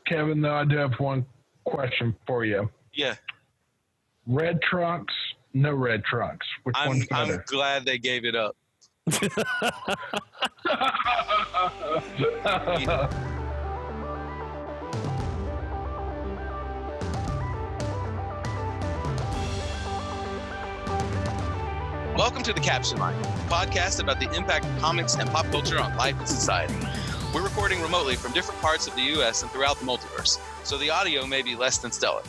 Kevin, though, I do have one question for you. Yeah. Red trunks, no red trunks. Which one's better? I'm glad they gave it up. Welcome to The Caption Line, a podcast about the impact of comics and pop culture on life and society. We're recording remotely from different parts of the U.S. and throughout the multiverse, so the audio may be less than stellar.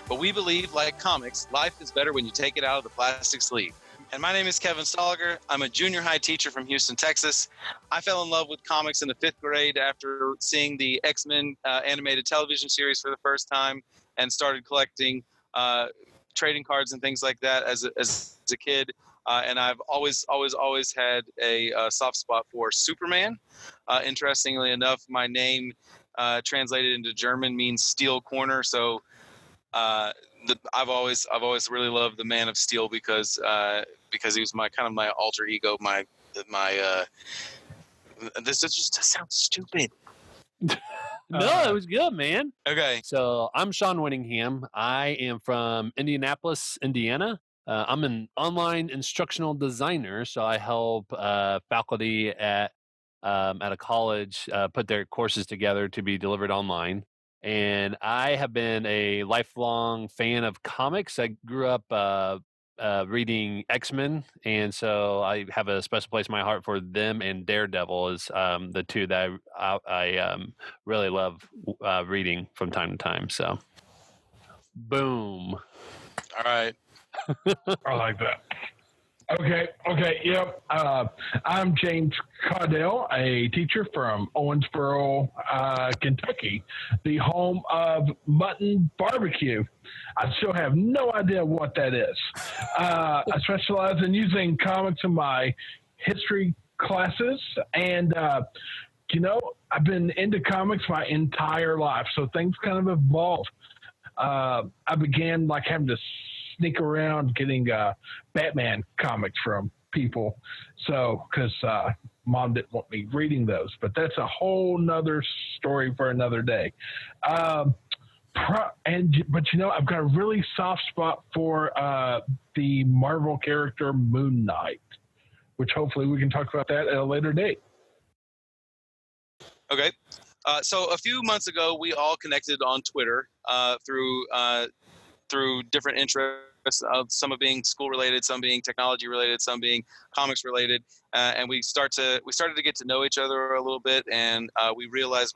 But we believe, like comics, life is better when you take it out of the plastic sleeve. And my name is Kevin Stoliger. I'm a junior high teacher from Houston, Texas. I fell in love with comics in the 5th grade after seeing the X-Men animated television series for the first time and started collecting trading cards and things like that as a kid. And I've always had a soft spot for Superman. Interestingly enough, my name translated into German means steel corner. So I've always really loved the Man of Steel because he was my alter ego. This just sounds stupid. No, it was good, man. Okay. So I'm Sean Winningham. I am from Indianapolis, Indiana. I'm an online instructional designer, so I help faculty at a college put their courses together to be delivered online. And I have been a lifelong fan of comics. I grew up reading X-Men, and so I have a special place in my heart for them, and Daredevil is the two that I really love reading from time to time. So, boom. All right. I like that. Okay, yep. I'm James Caudell, a teacher from Owensboro, Kentucky, the home of mutton barbecue. I still have no idea what that is. I specialize in using comics in my history classes, and I've been into comics my entire life, so things kind of evolved. I began having to sneak around getting Batman comics from people, because mom didn't want me reading those, but that's a whole nother story for another day. But I've got a really soft spot for the Marvel character Moon Knight, which hopefully we can talk about that at a later date. Okay. So a few months ago, we all connected on Twitter through different interests, some of being school related, some being technology related, some being comics related, and we started to get to know each other a little bit, and we realized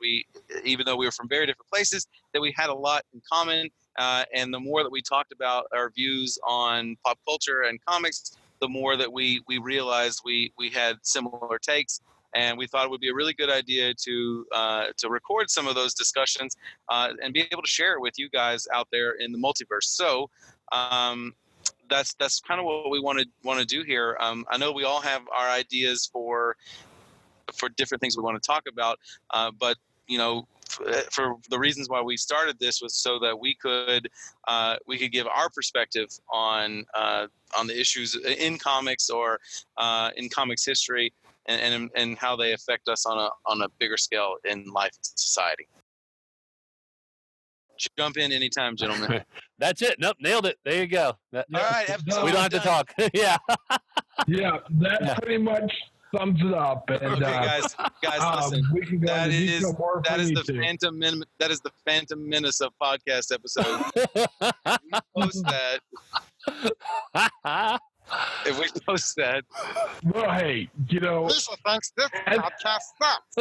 even though we were from very different places, that we had a lot in common, and the more that we talked about our views on pop culture and comics, the more that we realized we had similar takes. And we thought it would be a really good idea to record some of those discussions and be able to share it with you guys out there in the multiverse. So that's kind of what we want to do here. I know we all have our ideas for different things we want to talk about, but for the reasons why we started this was so that we could give our perspective on the issues in comics or in comics history. And how they affect us on a bigger scale in life and society. Jump in anytime, gentlemen. That's it. Nope, nailed it. There you go. All right, we don't have to talk. Yeah. Yeah, that pretty much sums it up. And, okay, guys, listen. We can go that is Phantom Phantom Menace of podcast episode. We post that. If we post that. Well, hey, Lisa thinks this podcast sucks.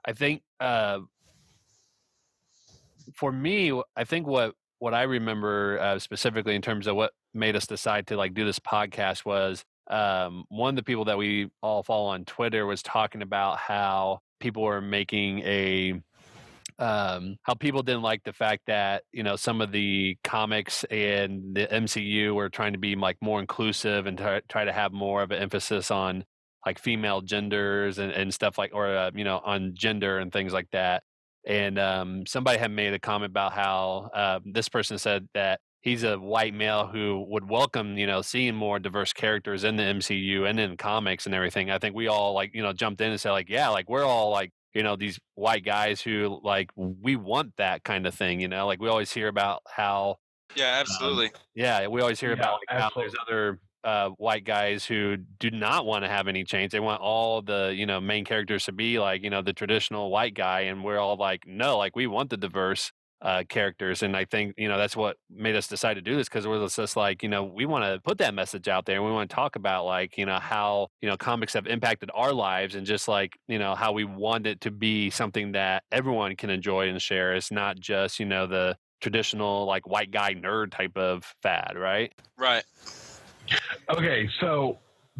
I think for me, I think what I remember specifically in terms of what made us decide to do this podcast was one of the people that we all follow on Twitter was talking about how people were making how people didn't like the fact that some of the comics and the MCU were trying to be more inclusive and try to have more of an emphasis on female genders and stuff on gender and things like that. And somebody had made a comment about how this person said that he's a white male who would welcome, seeing more diverse characters in the MCU and in comics and everything. I think we all jumped in and said yeah, we're all these white guys who we want that kind of thing, we always hear about how Yeah, absolutely. we always hear about how there's absolutely. other white guys who do not want to have any change. They want all the main characters to be the traditional white guy, and we're all no, we want the diverse characters. And I think that's what made us decide to do this, because we're just we want to put that message out there, and we want to talk about how comics have impacted our lives, and just how we want it to be something that everyone can enjoy and share. It's not just the traditional white guy nerd type of fad, right? Right. Okay, so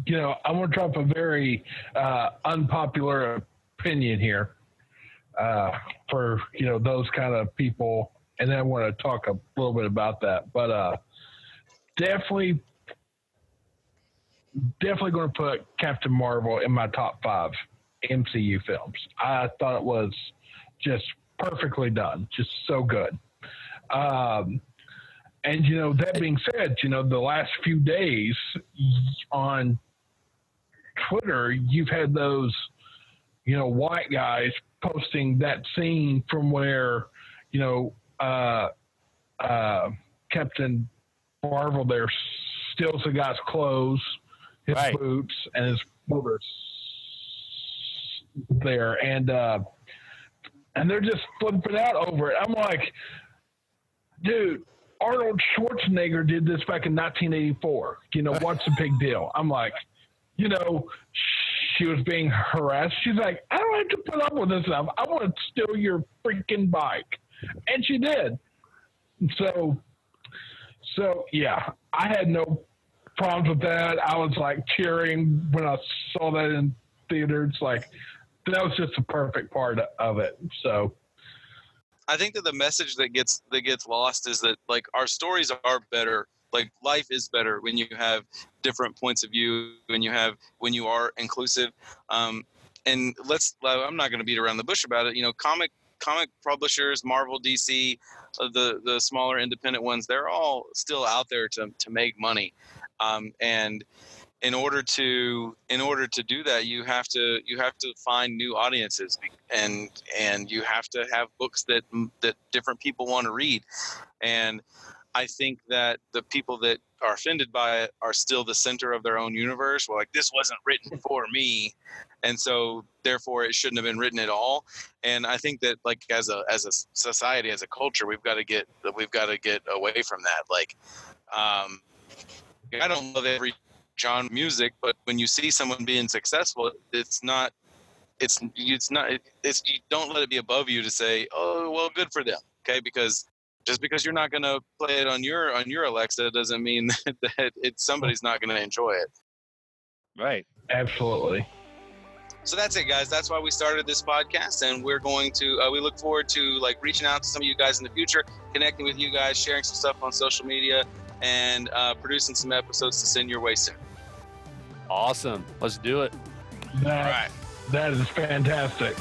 I want to drop a very unpopular opinion here for those kind of people, and then I want to talk a little bit about that. But definitely going to put Captain Marvel in my top 5 MCU films. I thought it was just perfectly done, just so good. And that being said, the last few days on Twitter, you've had those, white guys posting that scene from where, Captain Marvel there steals the guy's clothes, his Right. boots, and his boots there, and they're just flipping out over it. I'm like, dude, Arnold Schwarzenegger did this back in 1984. What's the big deal? I'm like, she was being harassed. She's like, I don't have to put up with this stuff. I want to steal your freaking bike. And she did. So yeah, I had no problems with that. I was cheering when I saw that in theater. It's that was just the perfect part of it. So I think that the message that gets lost is that our stories are better. Life is better when you have different points of view, when you are inclusive. And I'm not going to beat around the bush about it. Comic publishers, Marvel, DC, the smaller independent ones, they're all still out there to make money. And in order to do that, you have to find new audiences, and you have to have books that different people want to read. And I think that the people that are offended by it are still the center of their own universe. Well, this wasn't written for me, and so therefore it shouldn't have been written at all. And I think that as a society, as a culture, we've got to get away from that. I don't love every genre of music, but when you see someone being successful, you don't let it be above you to say, oh, well, good for them. Okay. Because just because you're not going to play it on your Alexa doesn't mean that somebody's not going to enjoy it. Right. absolutely. So that's it, guys. That's why we started this podcast, and we're going to we look forward to reaching out to some of you guys in the future, connecting with you guys, sharing some stuff on social media, and producing some episodes to send your way soon. Awesome. Let's do it. All right. That is fantastic.